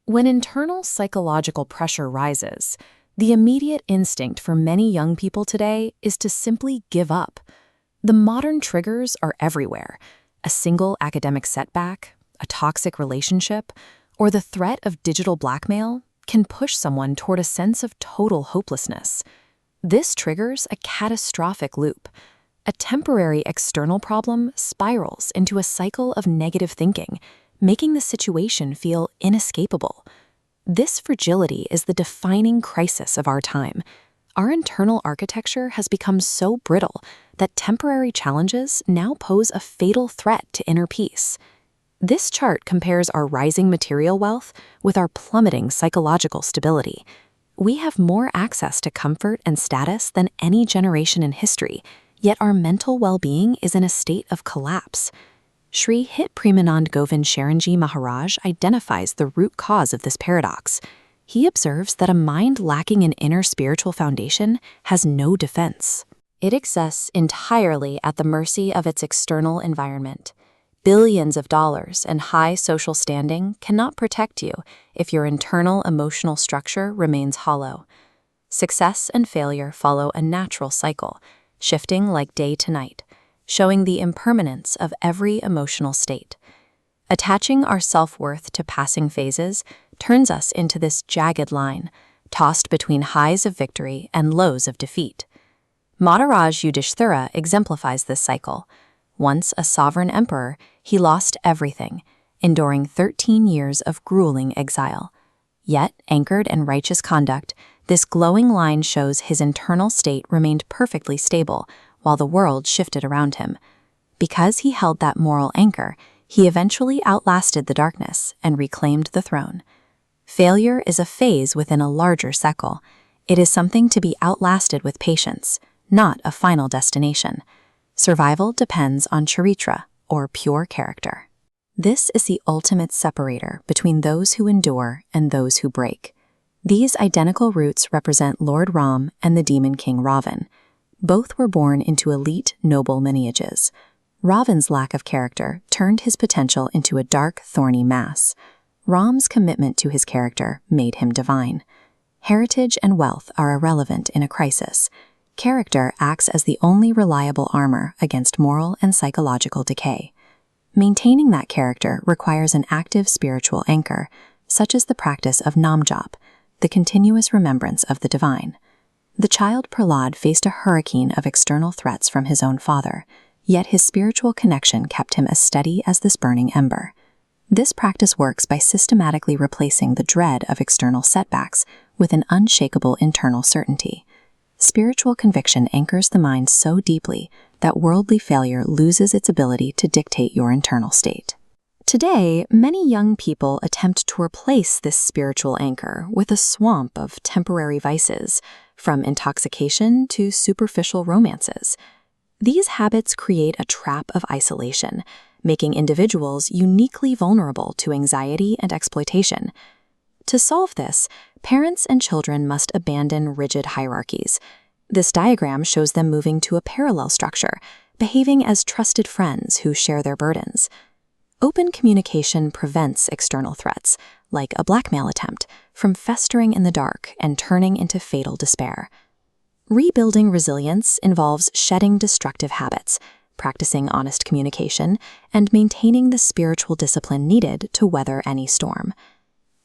When internal psychological pressure rises, the immediate instinct for many young people today is to simply give up. The modern triggers are everywhere. A single academic setback, a toxic relationship, or the threat of digital blackmail can push someone toward a sense of total hopelessness. This triggers a catastrophic loop. A temporary external problem spirals into a cycle of negative thinking, making the situation feel inescapable. This fragility is the defining crisis of our time. Our internal architecture has become so brittle that temporary challenges now pose a fatal threat to inner peace. This chart compares our rising material wealth with our plummeting psychological stability. We have more access to comfort and status than any generation in history, yet our mental well-being is in a state of collapse. Sri Hit Premanand Govind Sharanji Maharaj identifies the root cause of this paradox. He observes that a mind lacking an inner spiritual foundation has no defense. It exists entirely at the mercy of its external environment. Billions of dollars and high social standing cannot protect you if your internal emotional structure remains hollow. Success and failure follow a natural cycle, shifting like day to night, showing the impermanence of every emotional state. Attaching our self-worth to passing phases turns us into this jagged line, tossed between highs of victory and lows of defeat. Maharaj Yudhishthira exemplifies this cycle. Once a sovereign emperor, he lost everything, enduring 13 years of grueling exile. Yet, anchored in righteous conduct, this glowing line shows his internal state remained perfectly stable while the world shifted around him. Because he held that moral anchor, he eventually outlasted the darkness and reclaimed the throne. Failure is a phase within a larger cycle. It is something to be outlasted with patience, not a final destination. Survival depends on charitra, or pure character. This is the ultimate separator between those who endure and those who break. These identical roots represent Lord Ram and the demon king Ravan. Both were born into elite, noble lineages. Ravan's lack of character turned his potential into a dark, thorny mass. Ram's commitment to his character made him divine. Heritage and wealth are irrelevant in a crisis. Character acts as the only reliable armor against moral and psychological decay. Maintaining that character requires an active spiritual anchor, such as the practice of namjap, the continuous remembrance of the divine. The child Prahlad faced a hurricane of external threats from his own father, yet his spiritual connection kept him as steady as this burning ember. This practice works by systematically replacing the dread of external setbacks with an unshakable internal certainty. Spiritual conviction anchors the mind so deeply that worldly failure loses its ability to dictate your internal state. Today, many young people attempt to replace this spiritual anchor with a swamp of temporary vices, from intoxication to superficial romances. These habits create a trap of isolation, making individuals uniquely vulnerable to anxiety and exploitation. To solve this, parents and children must abandon rigid hierarchies. This diagram shows them moving to a parallel structure, behaving as trusted friends who share their burdens. Open communication prevents external threats, like a blackmail attempt, from festering in the dark and turning into fatal despair. Rebuilding resilience involves shedding destructive habits, practicing honest communication, and maintaining the spiritual discipline needed to weather any storm.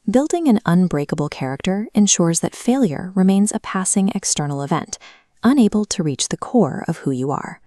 Building an unbreakable character ensures that failure remains a passing external event, unable to reach the core of who you are.